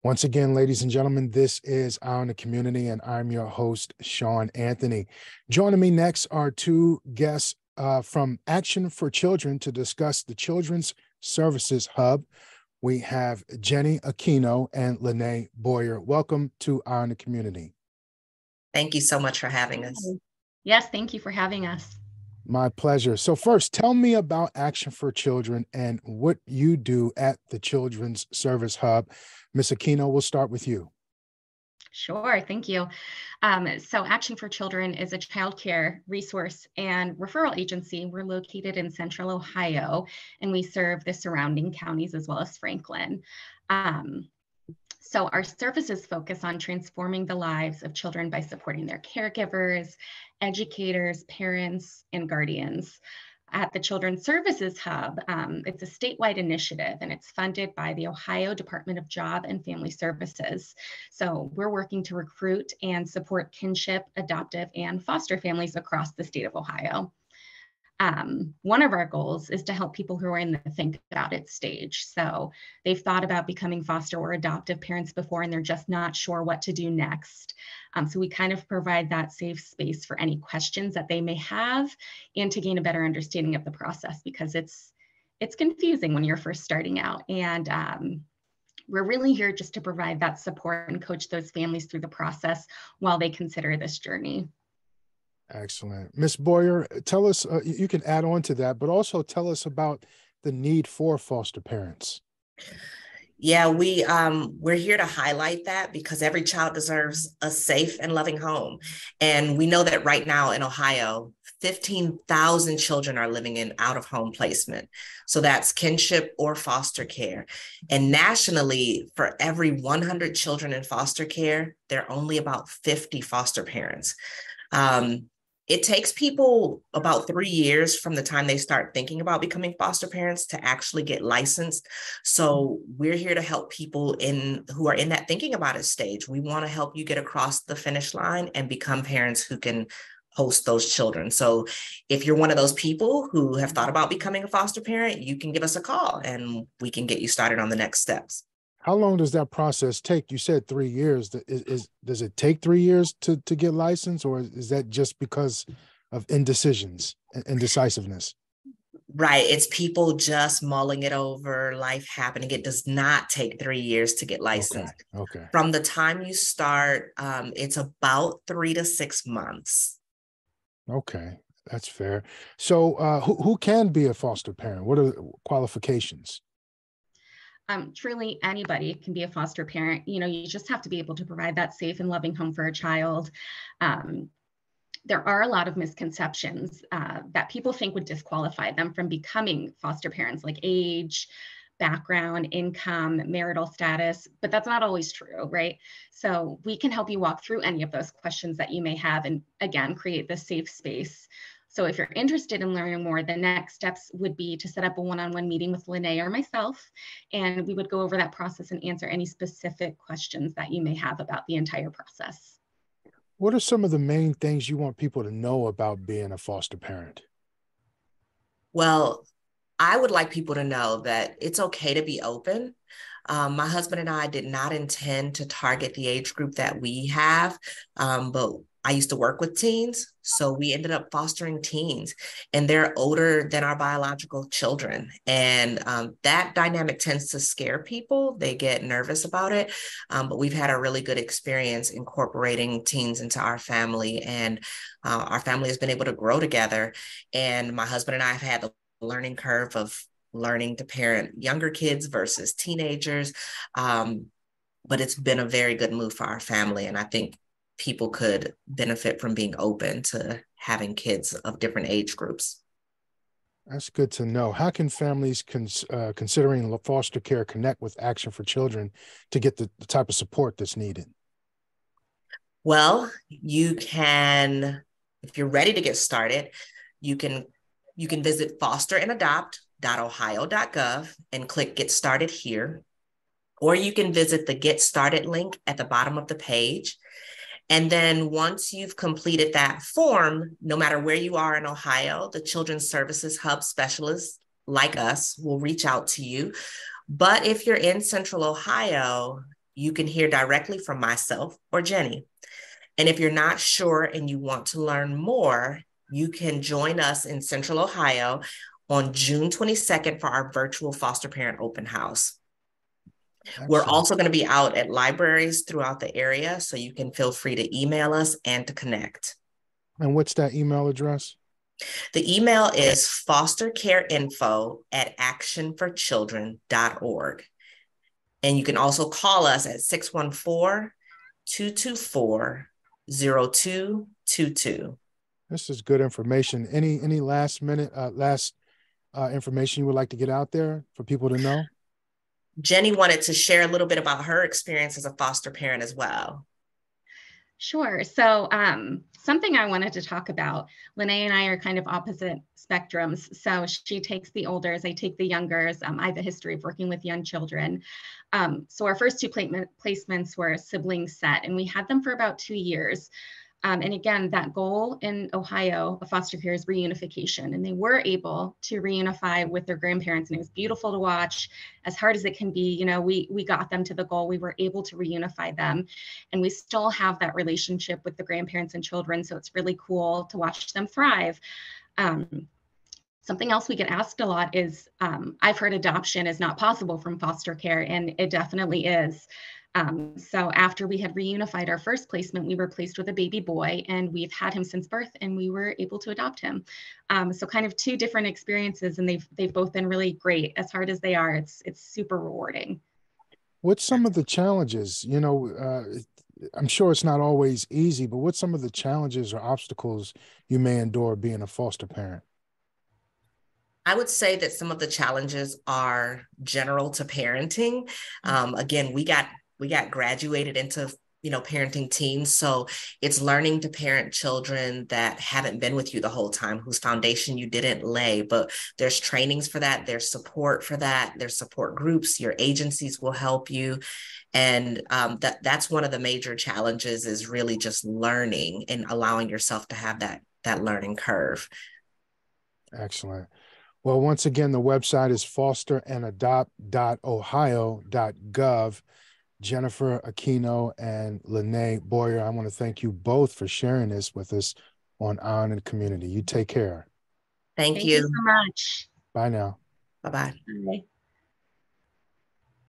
Once again, ladies and gentlemen, this is Out in the Community, and I'm your host, Sean Anthony. Joining me next are two guests from Action for Children to discuss the Children's Services Hub. We have Jenny Aquino and Lene Boyer. Welcome to Out in the Community. Thank you so much for having us. Yes, thank you for having us. My pleasure. So first, tell me about Action for Children and what you do at the Children's Service Hub. Ms. Aquino, we'll start with you. Sure, thank you. So Action for Children is a childcare resource and referral agency. We're located in Central Ohio, and we serve the surrounding counties as well as Franklin. So our services focus on transforming the lives of children by supporting their caregivers, educators, parents, and guardians. At the Children's Services Hub, it's a statewide initiative, and it's funded by the Ohio Department of Job and Family Services. So we're working to recruit and support kinship, adoptive, and foster families across the state of Ohio. One of our goals is to help people who are in the think about it stage. So they've thought about becoming foster or adoptive parents before, and they're just not sure what to do next. So we kind of provide that safe space for any questions that they may have and to gain a better understanding of the process, because it's confusing when you're first starting out. And we're really here just to provide that support and coach those families through the process while they consider this journey. Excellent. Ms. Boyer, tell us, you can add on to that, but also tell us about the need for foster parents. Yeah, we're here to highlight that because every child deserves a safe and loving home. And we know that right now in Ohio, 15,000 children are living in out-of-home placement. So that's kinship or foster care. And nationally, for every 100 children in foster care, there are only about 50 foster parents. It takes people about 3 years from the time they start thinking about becoming foster parents to actually get licensed. So we're here to help people who are in that thinking about it stage. We want to help you get across the finish line and become parents who can host those children. So if you're one of those people who have thought about becoming a foster parent, you can give us a call and we can get you started on the next steps. How long does that process take? You said 3 years. Does it take 3 years to get licensed, or is that just because of indecisiveness? Right. It's people just mulling it over, life happening. It does not take 3 years to get licensed. Okay. From the time you start, it's about 3 to 6 months. Okay, that's fair. So who can be a foster parent? What are the qualifications? Truly anybody can be a foster parent. You just have to be able to provide that safe and loving home for a child. There are a lot of misconceptions that people think would disqualify them from becoming foster parents, like age, background, income, marital status, but that's not always true, right? So we can help you walk through any of those questions that you may have and, again, create this safe space. So if you're interested in learning more, the next steps would be to set up a one-on-one meeting with Lene or myself, and we would go over that process and answer any specific questions that you may have about the entire process. What are some of the main things you want people to know about being a foster parent? Well, I would like people to know that it's okay to be open. My husband and I did not intend to target the age group that we have, but I used to work with teens, so we ended up fostering teens, and they're older than our biological children. And that dynamic tends to scare people. They get nervous about it, but we've had a really good experience incorporating teens into our family, and our family has been able to grow together. And my husband and I have had the learning curve of learning to parent younger kids versus teenagers, but it's been a very good move for our family, and I think people could benefit from being open to having kids of different age groups. That's good to know. How can families considering foster care connect with Action for Children to get the type of support that's needed? Well, you can, if you're ready to get started, you can visit FosterAndAdopt.ohio.gov and click Get Started Here. Or you can visit the Get Started link at the bottom of the page. And then once you've completed that form, no matter where you are in Ohio, the Children's Services Hub specialists like us will reach out to you. But if you're in Central Ohio, you can hear directly from myself or Jenny. And if you're not sure and you want to learn more, you can join us in Central Ohio on June 22nd for our virtual foster parent open house. Excellent. We're also going to be out at libraries throughout the area, so you can feel free to email us and to connect. And what's that email address? The email is fostercareinfo@actionforchildren.org. And you can also call us at 614-224-0222. This is good information. Any last minute, information you would like to get out there for people to know? Jenny wanted to share a little bit about her experience as a foster parent as well. Sure. So something I wanted to talk about, Lene and I are kind of opposite spectrums. So she takes the olders, I take the youngers. I have a history of working with young children. So our first two placements were a sibling set, and we had them for about 2 years. And again, that goal in Ohio of foster care is reunification. And they were able to reunify with their grandparents. And it was beautiful to watch. As hard as it can be, you know, we got them to the goal. We were able to reunify them. And we still have that relationship with the grandparents and children. So it's really cool to watch them thrive. Something else we get asked a lot is, I've heard adoption is not possible from foster care, and it definitely is. So after we had reunified our first placement, we were placed with a baby boy, and we've had him since birth, and we were able to adopt him. So kind of two different experiences, and they've both been really great. As hard as they are, it's super rewarding. What's some of the challenges? You know, I'm sure it's not always easy, but what's some of the challenges or obstacles you may endure being a foster parent? I would say that some of the challenges are general to parenting. Again, we got graduated into, you know, parenting teams. So it's learning to parent children that haven't been with you the whole time, whose foundation you didn't lay, but there's trainings for that. There's support for that. There's support groups. Your agencies will help you. And that's one of the major challenges, is really just learning and allowing yourself to have that learning curve. Excellent. Well, once again, the website is FosterAndAdopt.ohio.gov. Jennifer Aquino and Lene Boyer, I want to thank you both for sharing this with us on On in Community. You take care. Thank you so much. Bye now. Bye-bye. Bye.